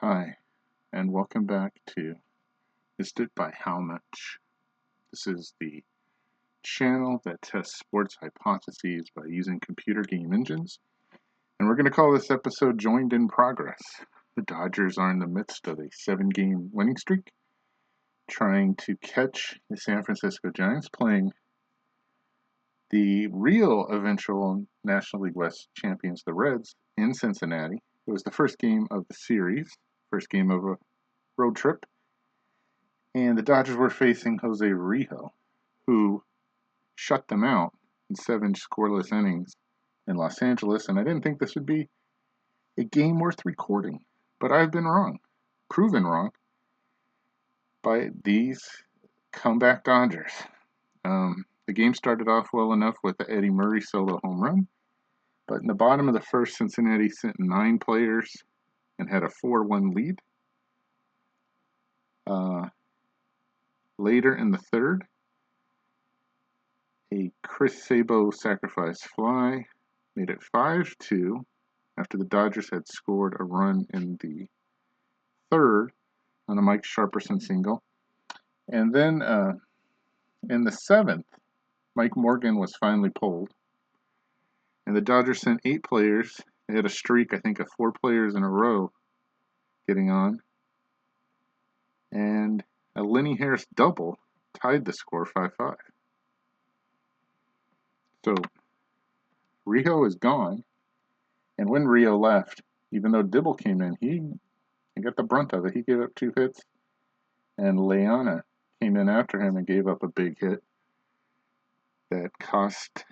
Hi, and welcome back to Missed It by How Much. This is the channel that tests sports hypotheses by using computer game engines, and we're going to call this episode Joined in Progress. The Dodgers are in the midst of a 7-game winning streak, trying to catch the San Francisco Giants, playing the real eventual National League West champions, the Reds, in Cincinnati. It was the first game of the series, first game of a road trip. And the Dodgers were facing Jose Rijo, who shut them out in 7 scoreless innings in Los Angeles. And I didn't think this would be a game worth recording. But I've been wrong, proven wrong, by these comeback Dodgers. The game started off well enough with the Eddie Murray solo home run. But in the bottom of the first, Cincinnati sent 9 players and had a 4-1 lead. Later in the third, a Chris Sabo sacrifice fly made it 5-2 after the Dodgers had scored a run in the third on a Mike Sharperson single. And then in the seventh, Mike Morgan was finally pulled. And the Dodgers sent 8 players. They had a streak, I think, of 4 players in a row getting on. And a Lenny Harris double tied the score 5-5. So Rijo is gone. And when Rijo left, even though Dibble came in, he got the brunt of it. He gave up 2 hits. And Leana came in after him and gave up a big hit that cost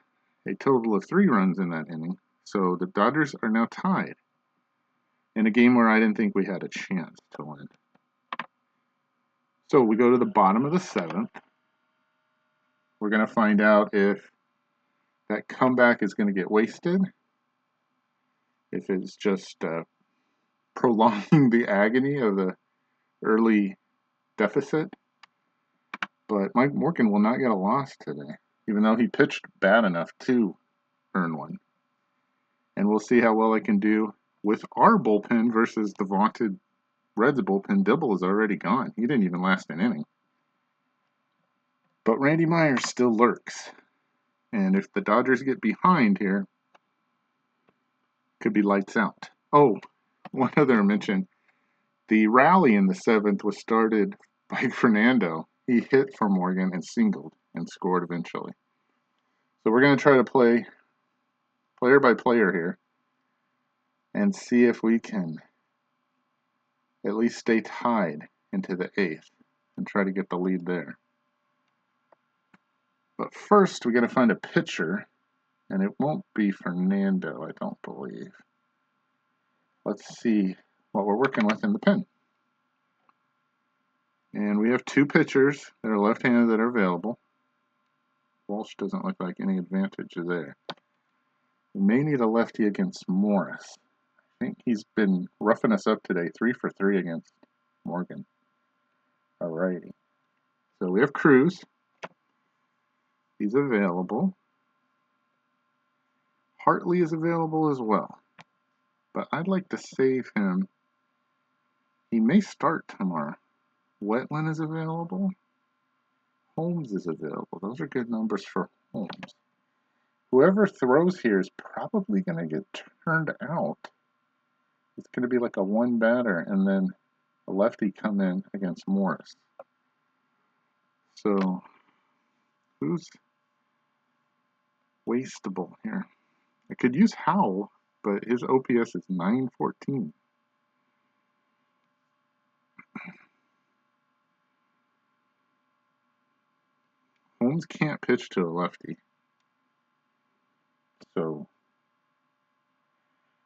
a total of 3 runs in that inning. So the Dodgers are now tied in a game where I didn't think we had a chance to win. So we go to the bottom of the 7th. We're going to find out if that comeback is going to get wasted, if it's just prolonging the agony of the early deficit. But Mike Morgan will not get a loss today, even though he pitched bad enough to earn one. And we'll see how well I can do with our bullpen versus the vaunted Reds bullpen. Dibble is already gone. He didn't even last an inning. But Randy Myers still lurks. And if the Dodgers get behind here, could be lights out. Oh, one other mention. The rally in the 7th was started by Fernando. He hit for Morgan and singled and scored eventually. So we're going to try to play player by player here and see if we can at least stay tied into the 8th and try to get the lead there. But first, we got to find a pitcher, and it won't be Fernando, I don't believe. Let's see what we're working with in the pen. And we have 2 pitchers that are left-handed that are available. Walsh doesn't look like any advantage there. We may need a lefty against Morris. I think he's been roughing us up today, 3 for 3 against Morgan. Alrighty. So we have Cruz. He's available. Hartley is available as well. But I'd like to save him. He may start tomorrow. Wetland is available. Holmes is available. Those are good numbers for Holmes. Whoever throws here is probably going to get turned out. It's going to be like a 1 batter and then a lefty come in against Morris. So, who's wastable here? I could use Howell, but his OPS is 914. Holmes can't pitch to a lefty. So,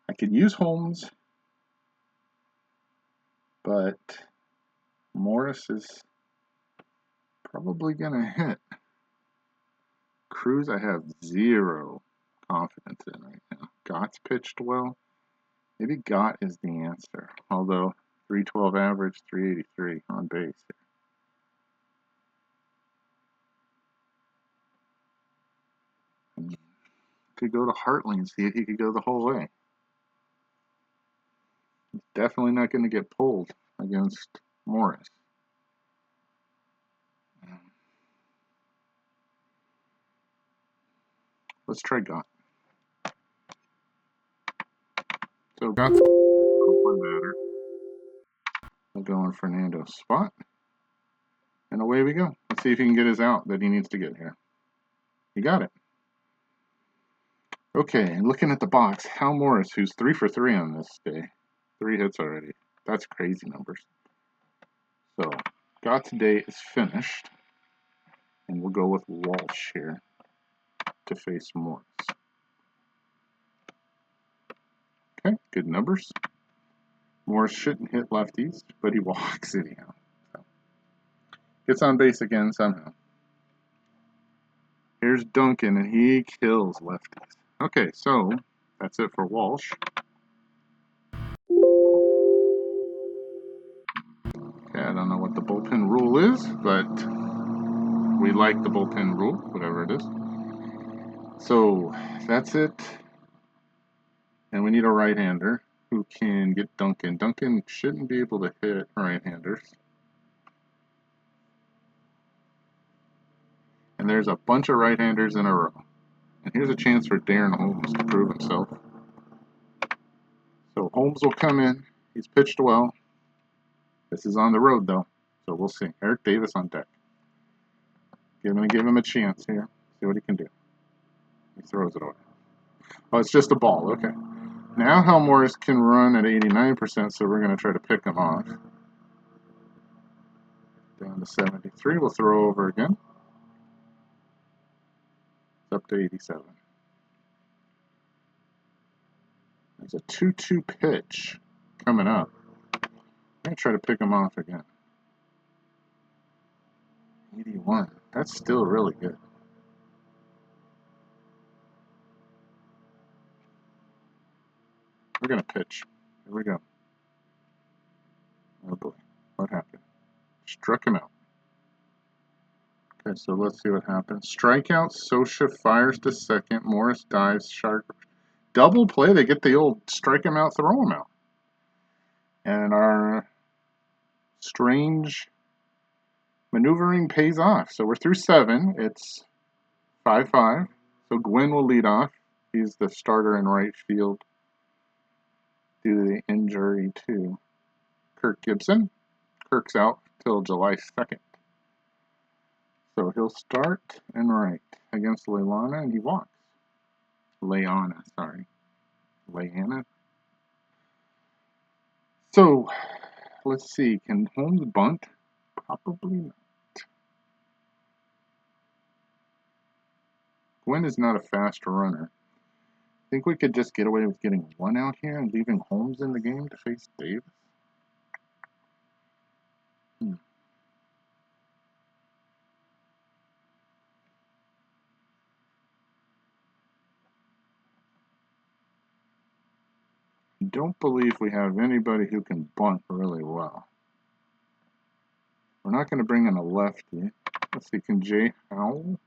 I could use Holmes, but Morris is probably going to hit. Cruz, I have 0 confidence in right now. Gott's pitched well. Maybe Gott is the answer. Although 312 average, 383 on base. Could go to Hartley and see if he could go the whole way. He's definitely not going to get pulled against Morris. Let's try Gott. So Gott's one batter. We'll go on Fernando's spot. And away we go. Let's see if he can get his out that he needs to get here. He got it. Okay, looking at the box, Hal Morris, who's 3 for 3 on this day. 3 hits already. That's crazy numbers. So, Gott's day is finished. And we'll go with Walsh here to face Morris. Okay, good numbers. Morris shouldn't hit lefties, but he walks anyhow. So, gets on base again somehow. Here's Duncan, and he kills lefties. Okay, so that's it for Walsh. Okay, I don't know what the bullpen rule is, but we like the bullpen rule, whatever it is. So that's it. And we need a right-hander who can get Duncan. Duncan shouldn't be able to hit right-handers. And there's a bunch of right-handers in a row. And here's a chance for Darren Holmes to prove himself. So Holmes will come in. He's pitched well. This is on the road, though. So we'll see. Eric Davis on deck. Give him a chance here. See what he can do. He throws it away. Oh, it's just a ball. Okay. Now Hal Morris can run at 89%, so we're going to try to pick him off. Down to 73. We'll throw over again. It's up to 87. There's a 2-2 pitch coming up. I'm going to try to pick him off again. 81. That's still really good. We're going to pitch. Here we go. Oh boy. What happened? Struck him out. Okay, so let's see what happens. Strikeout. Sosha fires to second. Morris dives. Sharp. Double play. They get the old strike him out, throw him out. And our strange maneuvering pays off. So we're through 7. It's 5-5. So Gwynn will lead off. He's the starter in right field due to the injury to Kirk Gibson. Kirk's out till July 2nd. So he'll start in right against Leilana, and he walks. Leanna, sorry. Leanna. So, let's see. Can Holmes bunt? Probably not. Gwynn is not a fast runner. I think we could just get away with getting 1 out here and leaving Holmes in the game to face Davis. I don't believe we have anybody who can bunt really well. We're not going to bring in a lefty. Let's see, can Jay Howell?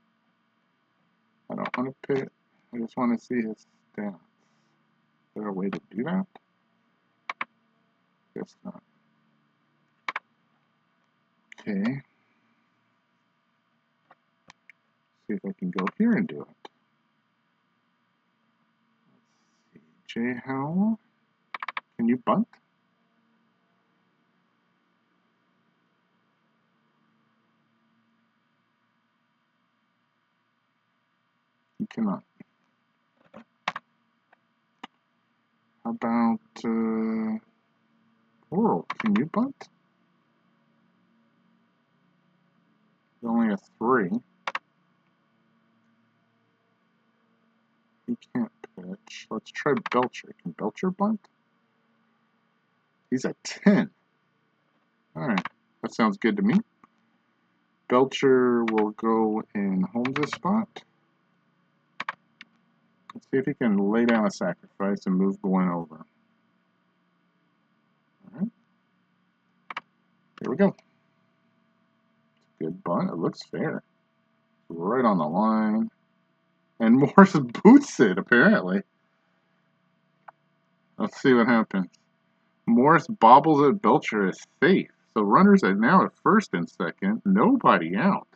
I don't want to pit. I just want to see his stats. Is there a way to do that? Guess not. Okay. See if I can go here and do it. Let's see. Jay Howell? Can you bunt? You cannot. How about Oral? Can you bunt? There's only a 3. He can't pitch. Let's try Belcher. Can Belcher bunt? He's a 10. Alright, that sounds good to me. Belcher will go in Holmes' spot. Let's see if he can lay down a sacrifice and move Gwynn over. Alright. Here we go. Good bunt. It looks fair. Right on the line. And Morris boots it, apparently. Let's see what happens. Morris bobbles at Belcher is safe. So runners are now at first and second. Nobody out.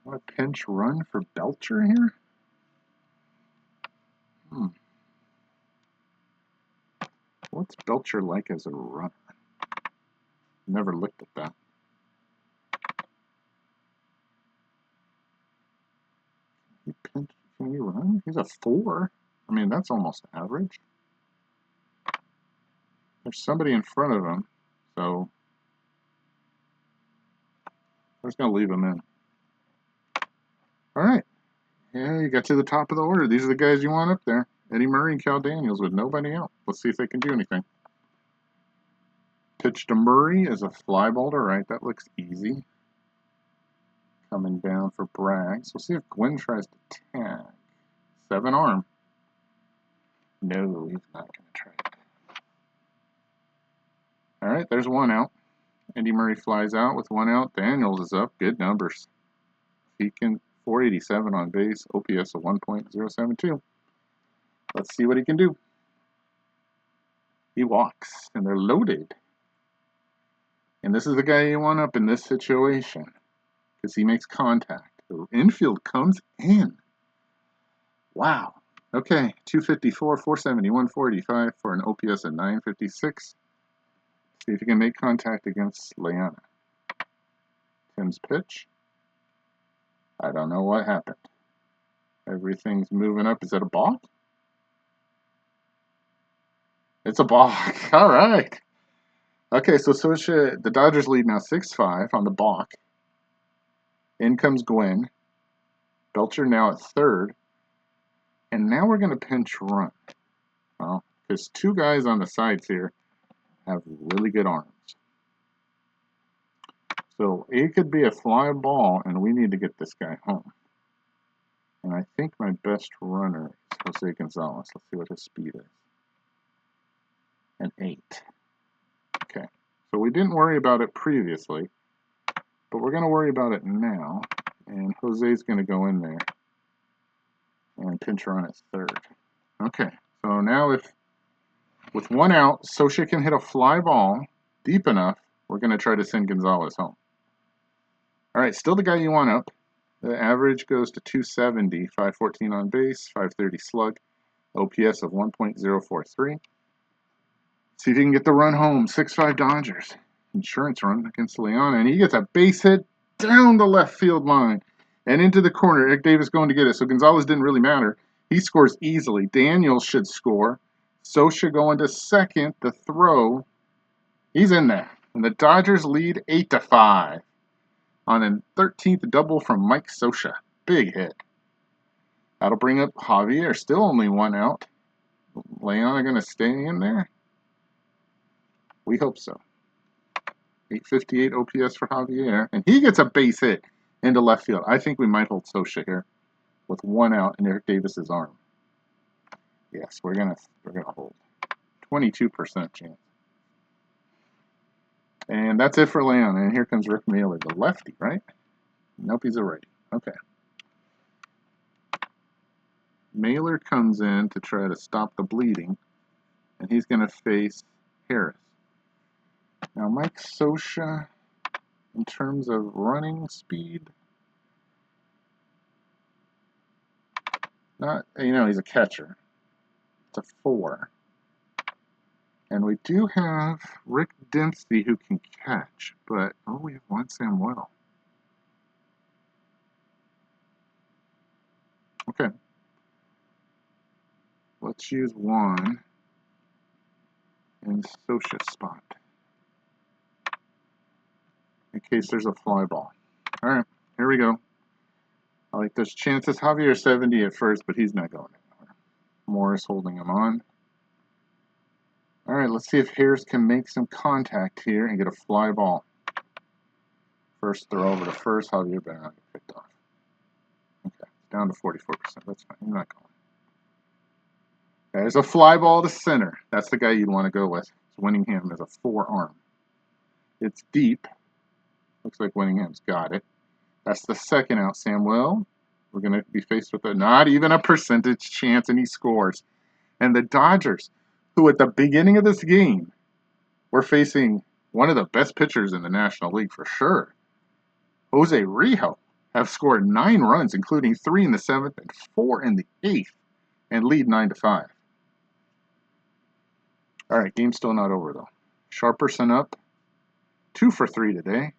What a pinch run for Belcher here? What's Belcher like as a runner? Never looked at that. Can he run? He's a 4. I mean, that's almost average. There's somebody in front of him, so we're just going to leave him in. All right. Yeah, you got to the top of the order. These are the guys you want up there. Eddie Murray and Cal Daniels with nobody out. Let's see if they can do anything. Pitch to Murray is a fly ball to right. That looks easy. Coming down for Braggs. We'll see if Gwynn tries to tag. 7 arm. No, he's not going to try it. All right, there's 1 out. Eddie Murray flies out with 1 out. Daniels is up. Good numbers. He can 487 on base. OPS of 1.072. Let's see what he can do. He walks, and they're loaded. And this is the guy you want up in this situation because he makes contact. The infield comes in. Wow. Okay, 254, 470, 145 for an OPS of 956. See if he can make contact against Leona. Tim's pitch. I don't know what happened. Everything's moving up. Is that a balk? It's a balk. All right. Okay, so the Dodgers lead now 6-5 on the balk. In comes Gwynn. Belcher now at third. And now we're going to pinch run. Well, because 2 guys on the sides here have really good arms. So it could be a fly ball, and we need to get this guy home. And I think my best runner is Jose Gonzalez. Let's see what his speed is. An 8. Okay. So we didn't worry about it previously, but we're going to worry about it now. And Jose's going to go in there and pinch run at third. Okay. So now if with 1 out, Scioscia can hit a fly ball deep enough, we're going to try to send Gonzalez home. All right, still the guy you want up. The average goes to 270, 514 on base, 530 slug, OPS of 1.043. See if you can get the run home. 6-5 Dodgers. Insurance run against Leona, and he gets a base hit down the left field line and into the corner. Eric Davis going to get it, so Gonzalez didn't really matter. He scores easily. Daniels should score. Scioscia going to second. The throw. He's in there. And the Dodgers lead 8-5 on a 13th double from Mike Scioscia. Big hit. That'll bring up Javier. Still only 1 out. Leona going to stay in there? We hope so. 858 OPS for Javier. And he gets a base hit into left field. I think we might hold Scioscia here with 1 out in Eric Davis's arm. Yes, we're gonna hold. 22% chance. And that's it for Leona. And here comes Rick Mahler, the lefty, right? Nope, he's a righty. Okay. Mahler comes in to try to stop the bleeding, and he's going to face Harris. Now, Mike Scioscia, in terms of running speed, not, he's a catcher. It's a 4. And we do have Rick Dempsey who can catch, but, we have Juan Samuel. Okay. Let's use Juan in Scioscia's spot in case there's a fly ball. All right, here we go. I like those chances. Javier 70 at first, but he's not going anywhere. Morris holding him on. All right, let's see if Harris can make some contact here and get a fly ball. First throw over to first. Javier better not get picked off. Okay, down to 44%. That's fine. He's not going. There's a fly ball to center. That's the guy you'd want to go with. It's Winningham as a 4-arm. It's deep. Looks like Winningham's got it. That's the 2nd out, Samuel. We're going to be faced with not even a percentage chance, and he scores. And the Dodgers, who at the beginning of this game were facing one of the best pitchers in the National League for sure, Jose Rijo, have scored 9 runs, including 3 in the 7th and 4 in the 8th, and lead 9-5. All right, game's still not over though. Sharperson up, 2 for 3 today.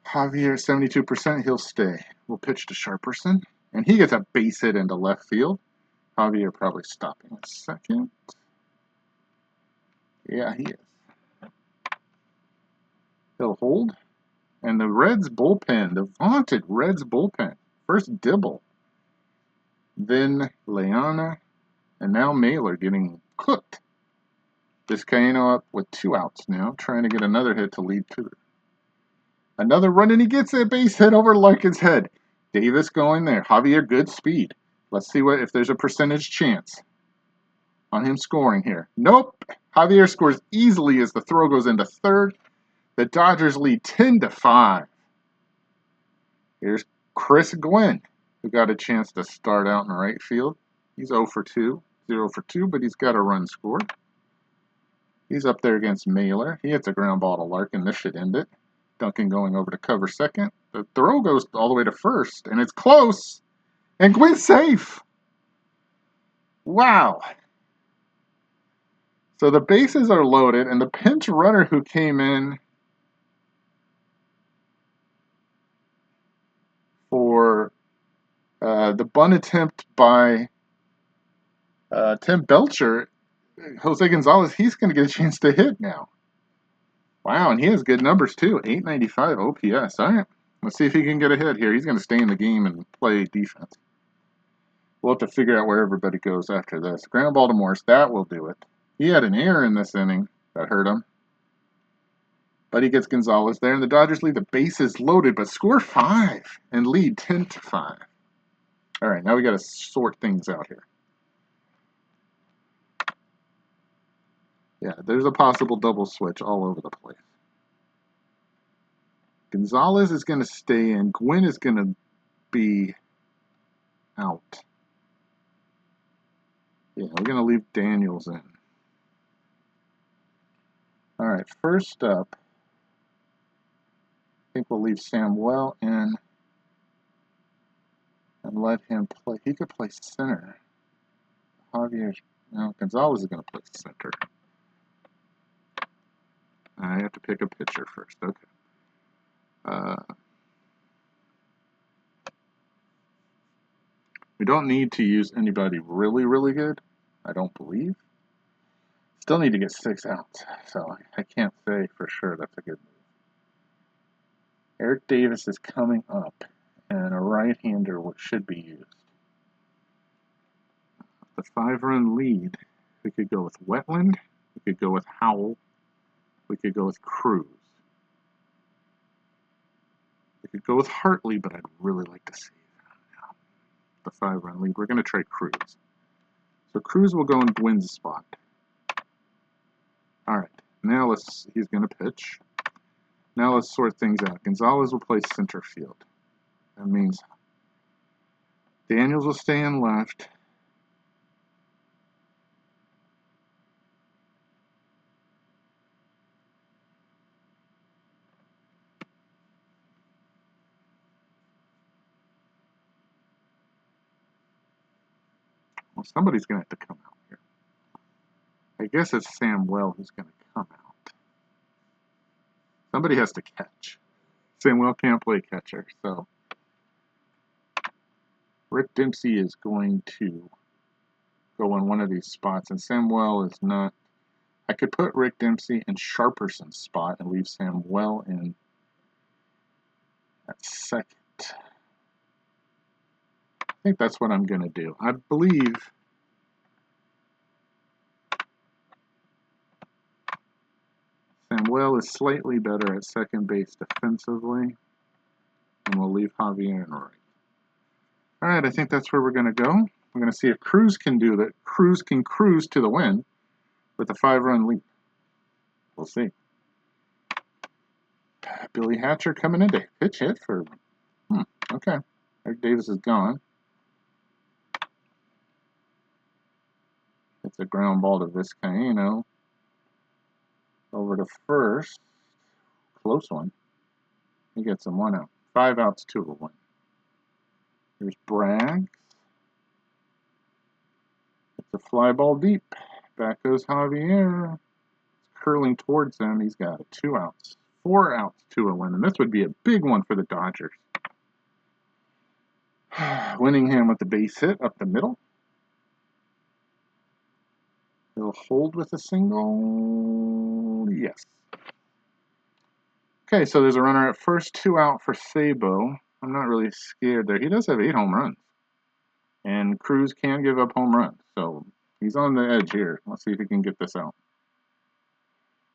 Javier, 72%, he'll stay. We'll pitch to Sharperson, and he gets a base hit into left field. Javier probably stopping a second. Yeah, he is. He'll hold. And the Reds bullpen, the vaunted Reds bullpen, first Dibble, then Leana, and now Mailer getting cooked. Vizcaino up with 2 outs now, trying to get another hit to lead 2. Another run, and he gets a base hit over Larkin's head. Davis going there. Javier, good speed. Let's see if there's a percentage chance on him scoring here. Nope. Javier scores easily as the throw goes into third. The Dodgers lead 10-5. Here's Chris Gwynn, who got a chance to start out in right field. He's 0 for 2, but he's got a run scored. He's up there against Mailer. He hits a ground ball to Larkin. This should end it. Duncan going over to cover second. The throw goes all the way to first, and it's close. And Gwynn's safe. Wow. So the bases are loaded, and the pinch runner who came in for the bunt attempt by Tim Belcher, Jose Gonzalez, he's going to get a chance to hit now. Wow, and he has good numbers too. 895 OPS. All right, let's see if he can get a hit here. He's going to stay in the game and play defense. We'll have to figure out where everybody goes after this. Ground ball to Morris, that will do it. He had an error in this inning that hurt him. But he gets Gonzalez there, and the Dodgers leave the bases loaded, but score 5 and lead 10-5. All right, now we got to sort things out here. Yeah, there's a possible double switch all over the place. Gonzalez is going to stay in. Gwynn is going to be out. Yeah, we're going to leave Daniels in. All right, first up, I think we'll leave Samuel in and let him play. He could play center. Javier, no, Gonzalez is going to play center. I have to pick a pitcher first. Okay. We don't need to use anybody really, really good, I don't believe. Still need to get 6 outs, so I can't say for sure that's a good move. Eric Davis is coming up, and a right-hander should be used. The 5-run lead, we could go with Wetland, we could go with Howell, we could go with Cruz. We could go with Hartley, but I'd really like to see the 5-run lead. We're going to try Cruz. So Cruz will go in Gwynn's spot. All right, now he's going to pitch. Now let's sort things out. Gonzalez will play center field. That means Daniels will stay in left. Well, somebody's going to have to come out here. I guess it's Samuel who's going to come out. Somebody has to catch. Samuel can't play catcher, so Rick Dempsey is going to go in one of these spots, and Samuel is not. I could put Rick Dempsey in Sharperson's spot and leave Samuel in at second. I think that's what I'm going to do. I believe Samuel is slightly better at second base defensively, and we'll leave Javier in right. All right, I think that's where we're going to go. We're going to see if Cruz can do that. Cruz can cruise to the win with a 5-run lead. We'll see. Billy Hatcher coming in to pitch hit for. Okay. Eric Davis is gone. It's a ground ball to Vizcaino. Over to first. Close one. He gets him 1 out. 5 outs, 2 to 1. Here's Braggs. It's a fly ball deep. Back goes Javier. It's curling towards him. He's got 2 outs. 4 outs, 2 to 1. And this would be a big one for the Dodgers. Winningham with the base hit up the middle. He'll hold with a single. Yes. Okay, so there's a runner at first, 2 out for Sabo. I'm not really scared there. He does have 8 home runs. And Cruz can give up home runs. So he's on the edge here. Let's see if he can get this out.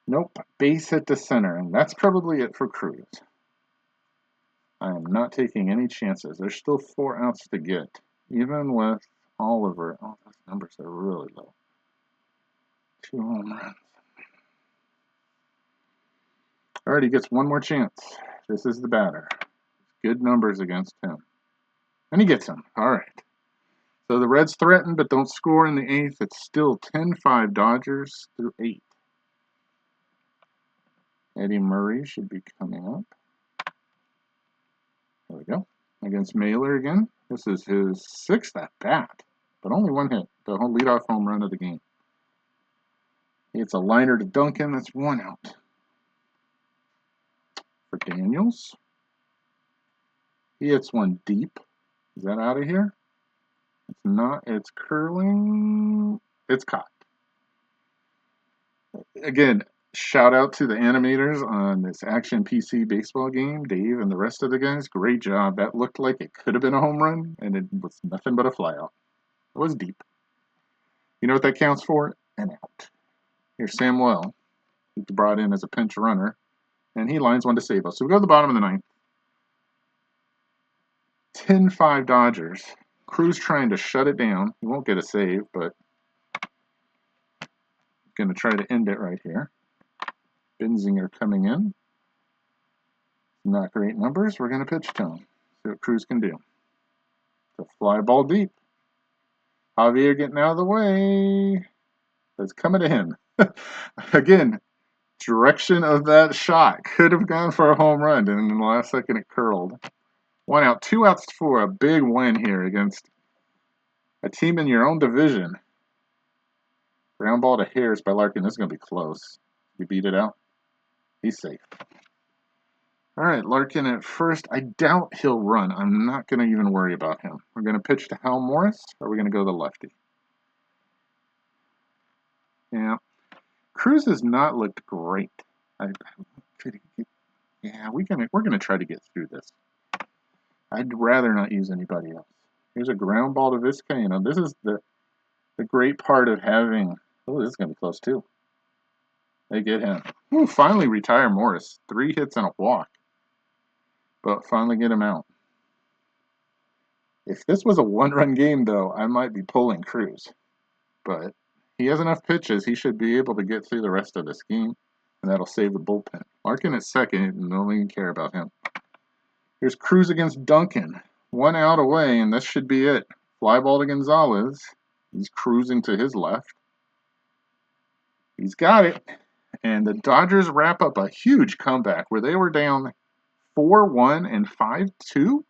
Nope. Base hit to center. And that's probably it for Cruz. I am not taking any chances. There's still 4 outs to get. Even with Oliver. Oh, those numbers are really low. 2 home runs. All right, he gets 1 more chance. This is the batter. Good numbers against him. And he gets him. All right. So the Reds threaten but don't score in the 8th. It's still 10-5 Dodgers through 8. Eddie Murray should be coming up. There we go. Against Mailer again. This is his 6th at bat, but only 1 hit. The whole leadoff home run of the game. It's a liner to Duncan. That's 1 out. For Daniels. He hits one deep. Is that out of here? It's not. It's curling. It's caught. Again, shout out to the animators on this Action PC baseball game, Dave and the rest of the guys. Great job. That looked like it could have been a home run, and it was nothing but a flyout. It was deep. You know what that counts for? An out. Here's Samuel. He's brought in as a pinch runner, and he lines one to Sabo. So we go to the bottom of the 9th. 10-5 Dodgers. Cruz trying to shut it down. He won't get a save, but going to try to end it right here. Benzinger coming in. Not great numbers. We're going to pitch to him. See what Cruz can do. The fly ball deep. Javier getting out of the way. It's coming to him. Again, direction of that shot could have gone for a home run, and in the last second it curled. 1 out, 2 outs for a big win here against a team in your own division. Ground ball to Harris by Larkin. This is going to be close. You beat it out. He's safe. All right, Larkin at first. I doubt he'll run. I'm not going to even worry about him. We're going to pitch to Hal Morris, or we're going to go to the lefty. Yeah. Cruz has not looked great. Yeah, we're gonna try to get through this. I'd rather not use anybody else. Here's a ground ball to Vizcaino. This is the great part of having. Oh, this is gonna be close too. They get him. Ooh, finally retire Morris. 3 hits and a walk, but finally get him out. If this was a 1-run game, though, I might be pulling Cruz, but he has enough pitches. He should be able to get through the rest of this game, and that'll save the bullpen. Larkin at second, and don't even care about him. Here's Cruz against Duncan. 1 out away, and this should be it. Fly ball to Gonzalez. He's cruising to his left. He's got it. And the Dodgers wrap up a huge comeback where they were down 4-1 and 5-2,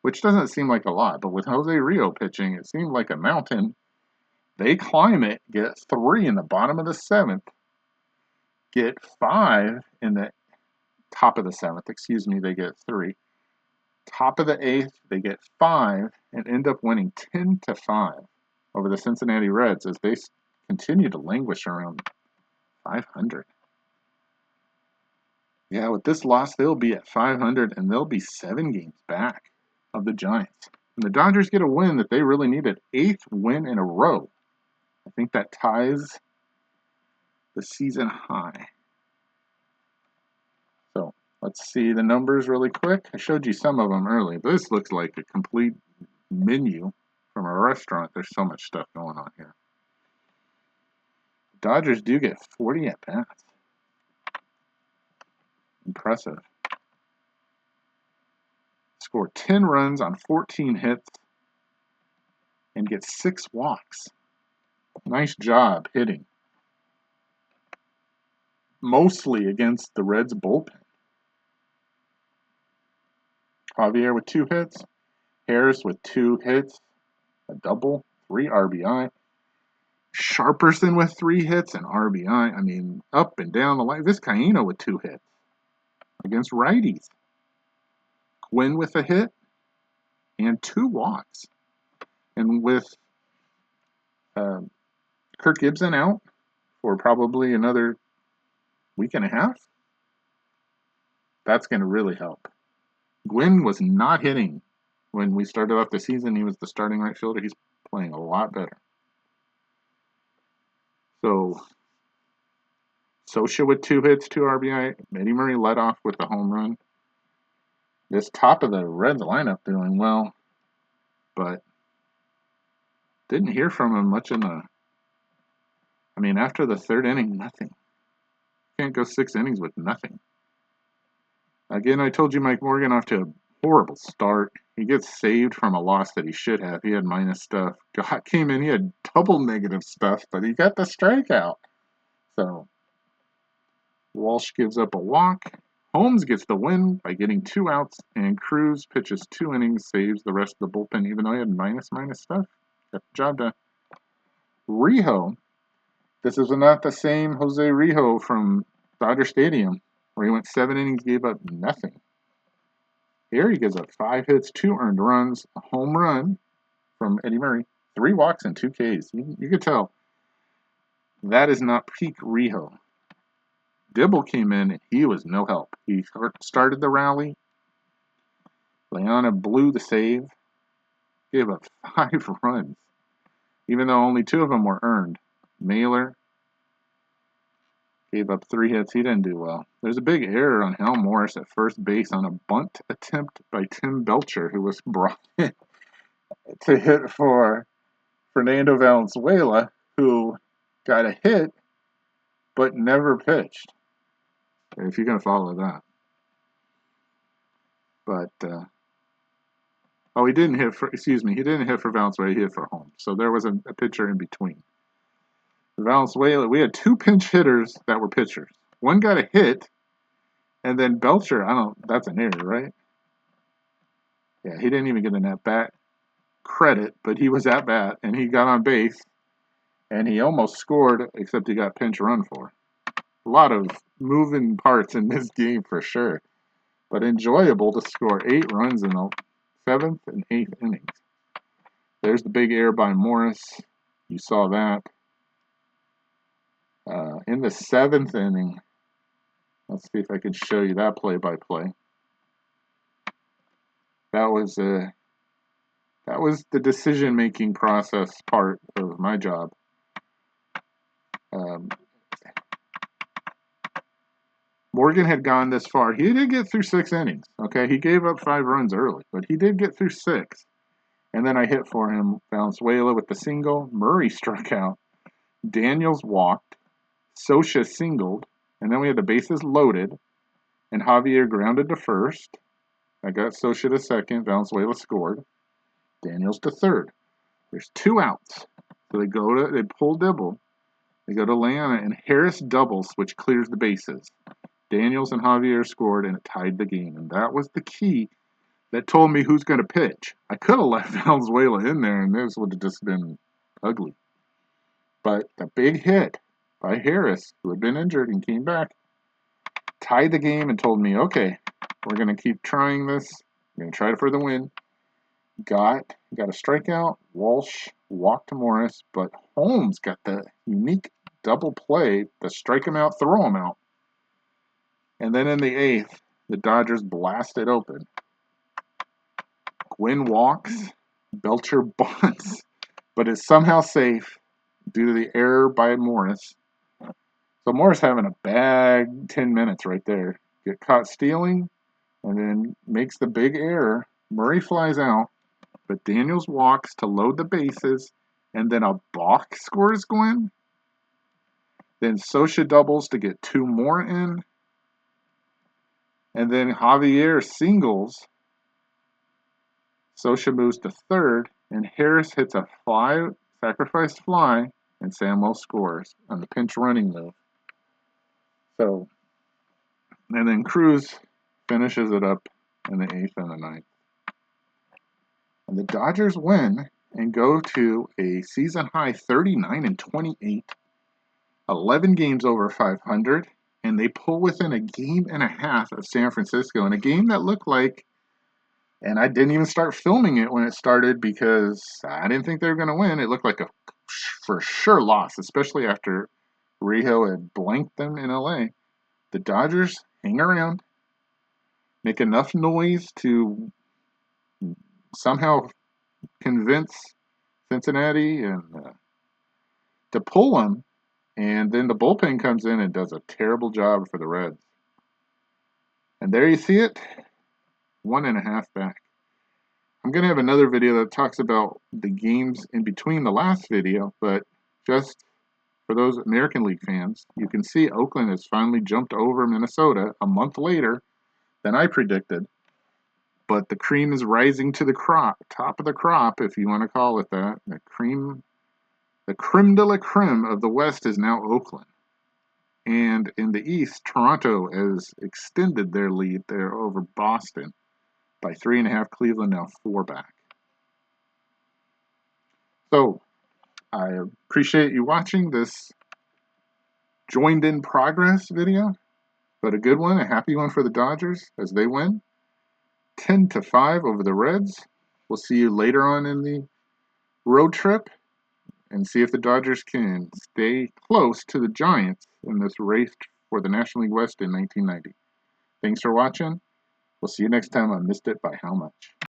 which doesn't seem like a lot, but with Jose Rio pitching, it seemed like a mountain. They climb it, get 3 in the bottom of the 7th, get 5 in the top of the 7th. Excuse me, they get 3. Top of the 8th, they get 5 and end up winning 10-5 over the Cincinnati Reds as they continue to languish around 500. Yeah, with this loss, they'll be at 500 and they'll be 7 games back of the Giants. And the Dodgers get a win that they really needed. 8th win in a row. I think that ties the season high. So let's see the numbers really quick. I showed you some of them earlier. This looks like a complete menu from a restaurant. There's so much stuff going on here. Dodgers do get 40 at-bats. Impressive. Score 10 runs on 14 hits and get 6 walks. Nice job hitting. Mostly against the Reds bullpen. Javier with 2 hits. Harris with 2 hits. A double. 3 RBI. Sharperson with 3 hits and RBI. I mean, up and down the line. Vizcaíno with 2 hits against righties. Quinn with a hit and 2 walks. And with Kirk Gibson out for probably another week and a half, that's going to really help. Gwynn was not hitting when we started off the season. He was the starting right fielder. He's playing a lot better. So, Scioscia with 2 hits, 2 RBI. Eddie Murray led off with a home run. This top of the Reds lineup doing well, but didn't hear from him much after the 3rd inning, nothing. Can't go 6 innings with nothing. Again, I told you Mike Morgan off to a horrible start. He gets saved from a loss that he should have. He had minus stuff. Came in, he had double negative stuff, but he got the strikeout. So, Walsh gives up a walk. Holmes gets the win by getting 2 outs, and Cruz pitches 2 innings, saves the rest of the bullpen, even though he had minus stuff. Got the job done. Rijo. This is not the same Jose Rijo from Dodger Stadium, where he went 7 innings, gave up nothing. Here he gives up 5 hits, 2 earned runs, a home run from Eddie Murray, 3 walks and 2 Ks. You could tell that is not peak Rijo. Dibble came in and he was no help. He started the rally. Leona blew the save, gave up 5 runs, even though only 2 of them were earned. Mailer gave up 3 hits. He didn't do well. There's a big error on Hal Morris at first base on a bunt attempt by Tim Belcher, who was brought in to hit for Fernando Valenzuela, who got a hit but never pitched. If you can follow that. But, he didn't hit for Valenzuela, he hit for Holmes. So there was a pitcher in between. Valenzuela, we had 2 pinch hitters that were pitchers. One got a hit, and then Belcher, that's an error, right? Yeah, he didn't even get an at-bat credit, but he was at bat, and he got on base, and he almost scored, except he got pinch run for. A lot of moving parts in this game for sure, but enjoyable to score 8 runs in the 7th and 8th innings. There's the big error by Morris. You saw that. In the 7th inning, let's see if I can show you that play-by-play. That was the decision-making process part of my job. Morgan had gone this far. He did get through 6 innings. Okay, he gave up 5 runs early, but he did get through 6. And then I hit for him. Valenzuela with the single. Murray struck out. Daniels walked. Scioscia singled. And then we had the bases loaded. And Javier grounded to first. I got Scioscia to second. Valenzuela scored. Daniels to third. There's 2 outs. So they pull Dibble. They go to Leona, and Harris doubles, which clears the bases. Daniels and Javier scored, and it tied the game. And that was the key that told me who's going to pitch. I could have left Valenzuela in there, and this would have just been ugly. But the big hit by Harris, who had been injured and came back, tied the game and told me, okay, we're going to keep trying this. We're going to try it for the win. Got a strikeout. Walsh walked to Morris, but Holmes got the unique double play, the strike him out, throw him out. And then in the 8th, the Dodgers blasted open. Gwynn walks, Belcher bunts, but is somehow safe due to the error by Morris. So Morris having a bad 10 minutes right there. Get caught stealing, and then makes the big error. Murray flies out, but Daniels walks to load the bases, and then a balk scores Gwynn. Then Scioscia doubles to get 2 more in. And then Javier singles. Scioscia moves to third, and Harris hits a sacrifice fly, and Samuel scores on the pinch running move. So, and then Cruz finishes it up in the 8th and the 9th. And the Dodgers win and go to a season high 39-28, 11 games over 500, and they pull within a game and a half of San Francisco in a game that looked like, and I didn't even start filming it when it started because I didn't think they were going to win. It looked like a for sure loss, especially after Rio had blanked them in LA. The Dodgers hang around, make enough noise to somehow convince Cincinnati and to pull them, and then the bullpen comes in and does a terrible job for the Reds. And there you see it, 1.5 back. I'm going to have another video that talks about the games in between the last video, but just for those American League fans, you can see Oakland has finally jumped over Minnesota a month later than I predicted. But the cream is rising to the crop, top of the crop, if you want to call it that. The creme de la creme of the West is now Oakland. And in the East, Toronto has extended their lead there over Boston by 3.5. Cleveland now 4 back. So I appreciate you watching this joined in progress video, but a good one, a happy one for the Dodgers as they win 10-5 over the Reds. We'll see you later on in the road trip and see if the Dodgers can stay close to the Giants in this race for the National League West in 1990. Thanks for watching. We'll see you next time on Missed It by How Much.